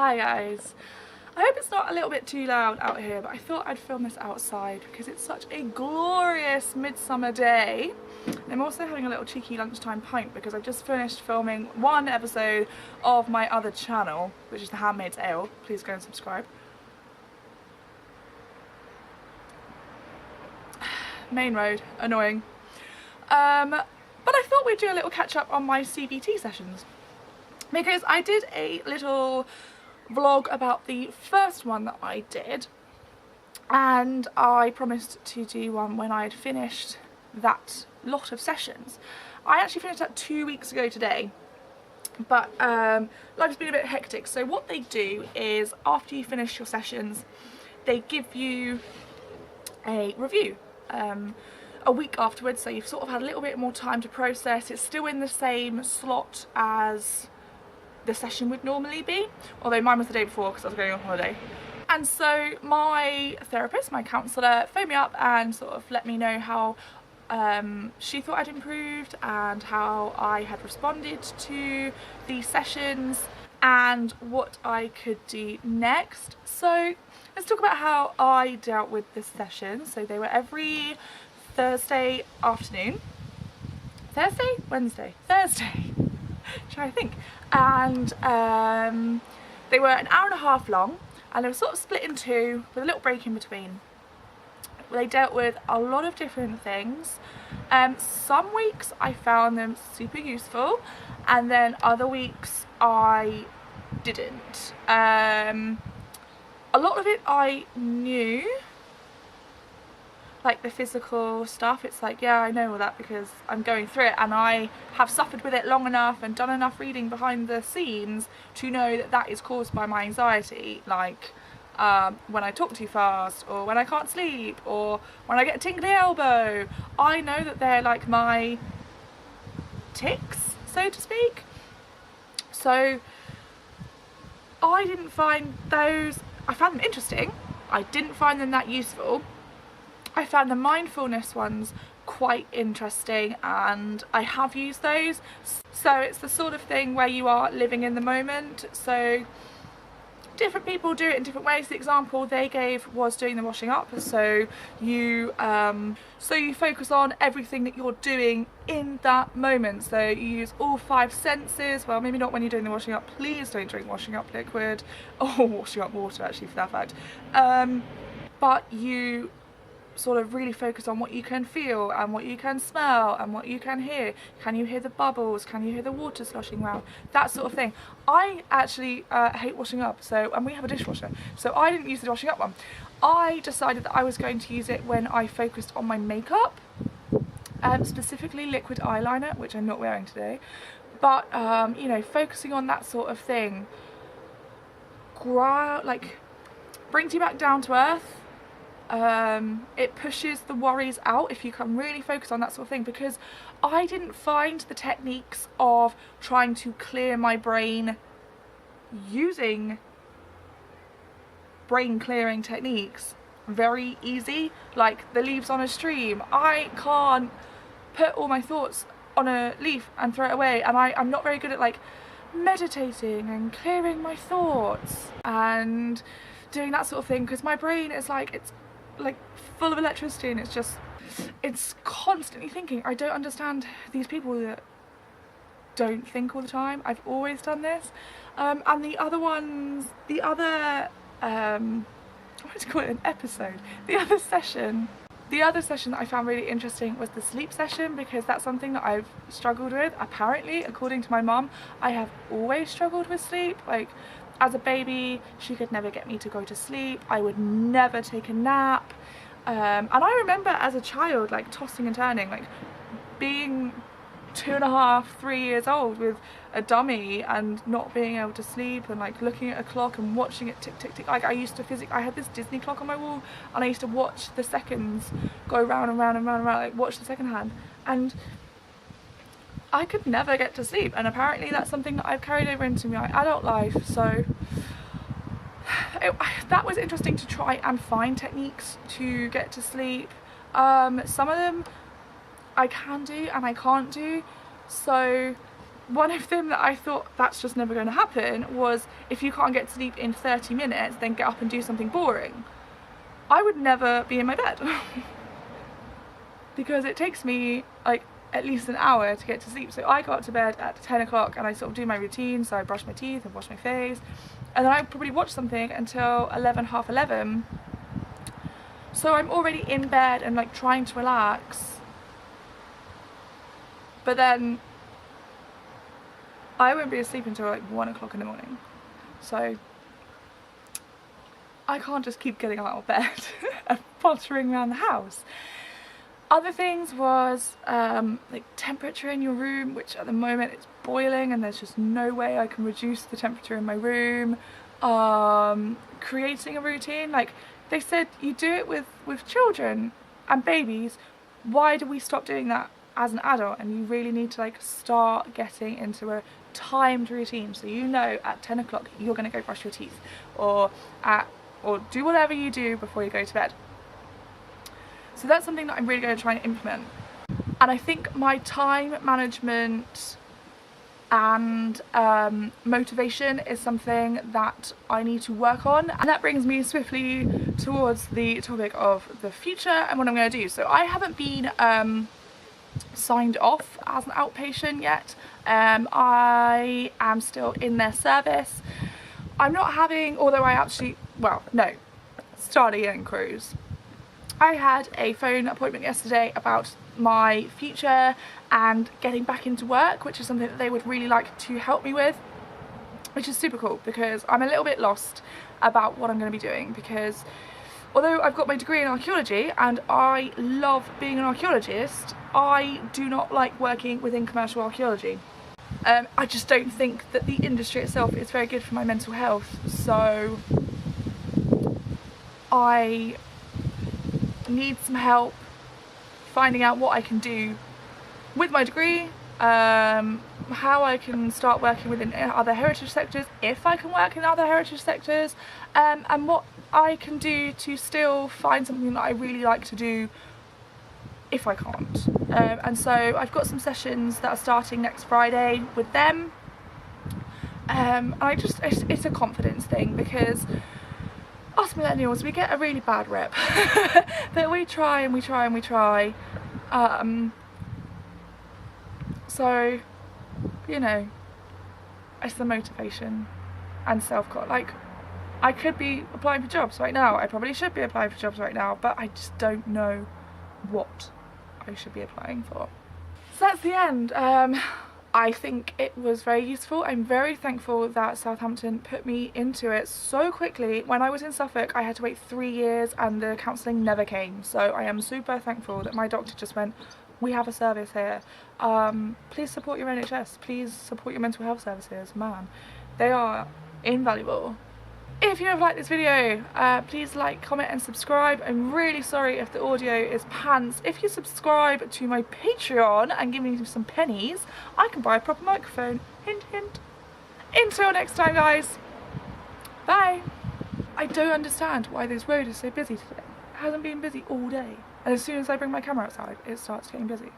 Hi guys. I hope it's not a little bit too loud out here, but I thought I'd film this outside because it's such a glorious midsummer day. I'm also having a little cheeky lunchtime pint because I've just finished filming one episode of my other channel, which is The Handmaid's Ale. Please go and subscribe. Main road, annoying. But I thought we'd do a little catch up on my CBT sessions because I did a little vlog about the first one that I did, and I promised to do one when I had finished that lot of sessions. I actually finished that 2 weeks ago today, but life's been a bit hectic. So what they do is after you finish your sessions, they give you a review a week afterwards, so you've sort of had a little bit more time to process. It's still in the same slot as the session would normally be, although mine was the day before because I was going on holiday. And so my therapist, my counsellor, phoned me up and sort of let me know how she thought I'd improved and how I had responded to the sessions and what I could do next. So let's talk about how I dealt with the sessions. So they were every Thursday afternoon. Thursday? Wednesday? Thursday. Trying to think. And they were an hour and a half long, and they were sort of split in two with a little break in between. They dealt with a lot of different things. Some weeks I found them super useful, and then other weeks I didn't. A lot of it I knew, like the physical stuff. It's like, yeah, I know all that because I'm going through it and I have suffered with it long enough and done enough reading behind the scenes to know that that is caused by my anxiety, like when I talk too fast, or when I can't sleep, or when I get a tingly elbow. I know that they're like my tics, so to speak. So I didn't find those, I found them interesting, I didn't find them that useful. I found the mindfulness ones quite interesting and I have used those. So it's the sort of thing where you are living in the moment. So different people do it in different ways. The example they gave was doing the washing up. So you focus on everything that you're doing in that moment. So you use all 5 senses. Well, maybe not when you're doing the washing up. Please don't drink washing up liquid or washing up water, actually, for that fact. But you sort of really focus on what you can feel and what you can smell and what you can hear. Can you hear the bubbles? Can you hear the water sloshing around? That sort of thing. I actually hate washing up, and we have a dishwasher, so I didn't use the washing up one. I decided that I was going to use it when I focused on my makeup, specifically liquid eyeliner, which I'm not wearing today, but you know, focusing on that sort of thing brings you back down to earth. It pushes the worries out if you can really focus on that sort of thing, because I didn't find the techniques of trying to clear my brain using brain clearing techniques very easy. Like the leaves on a stream, I can't put all my thoughts on a leaf and throw it away, and I'm not very good at like meditating and clearing my thoughts and doing that sort of thing, because my brain is like full of electricity and it's constantly thinking. I don't understand these people that don't think all the time. I've always done this. And the other session that I found really interesting was the sleep session, because that's something that I've struggled with. Apparently, according to my mum, I have always struggled with sleep. Like, as a baby, she could never get me to go to sleep. I would never take a nap. And I remember as a child, like tossing and turning, like being 2.5, 3 years old with a dummy and not being able to sleep, and like looking at a clock and watching it tick tick tick. Like I had this Disney clock on my wall, and I used to watch the seconds go round and round and round and round, like watch the second hand, and I could never get to sleep. And apparently that's something that I've carried over into my adult life. So that was interesting to try and find techniques to get to sleep. Some of them I can do and I can't do. So one of them that I thought that's just never going to happen was, if you can't get to sleep in 30 minutes, then get up and do something boring. I would never be in my bed because it takes me like at least an hour to get to sleep. So I go up to bed at 10 o'clock and I sort of do my routine. So I brush my teeth and wash my face, and then I probably watch something until 11, half 11. So I'm already in bed and like trying to relax, but then I won't be asleep until like 1 o'clock in the morning. So I can't just keep getting out of bed and pottering around the house. Other things was like temperature in your room, which at the moment it's boiling and there's just no way I can reduce the temperature in my room. Creating a routine, like they said you do it with children and babies, why do we stop doing that as an adult? And you really need to like start getting into a timed routine, so you know at 10 o'clock you're going to go brush your teeth, or do whatever you do before you go to bed. So that's something that I'm really going to try and implement. And I think my time management and motivation is something that I need to work on, and that brings me swiftly towards the topic of the future and what I'm going to do. So I haven't been signed off as an outpatient yet. I am still in their service. I'm not having, although I actually, well, no, studying cruise. I had a phone appointment yesterday about my future and getting back into work, which is something that they would really like to help me with, which is super cool because I'm a little bit lost about what I'm going to be doing, because although I've got my degree in archaeology and I love being an archaeologist, I do not like working within commercial archaeology. I just don't think that the industry itself is very good for my mental health, so I need some help finding out what I can do with my degree, how I can start working within other heritage sectors, if I can work in other heritage sectors, and what I can do to still find something that I really like to do if I can't. And so I've got some sessions that are starting next Friday with them. It's a confidence thing, because us millennials, we get a really bad rep that we try and we try and we try. So, you know, it's the motivation and self-control. Like, I could be applying for jobs right now. I probably should be applying for jobs right now, but I just don't know what I should be applying for. So that's the end. I think it was very useful. I'm very thankful that Southampton put me into it so quickly. When I was in Suffolk, I had to wait 3 years and the counselling never came. So I am super thankful that my doctor just went, we have a service here. Please support your NHS. Please support your mental health services. Man, they are invaluable. If you have liked this video, please like, comment and subscribe. I'm really sorry if the audio is pants. If you subscribe to my Patreon and give me some pennies, I can buy a proper microphone. Hint, hint. Until next time, guys. Bye. I don't understand why this road is so busy today. It hasn't been busy all day. And as soon as I bring my camera outside, it starts getting busy.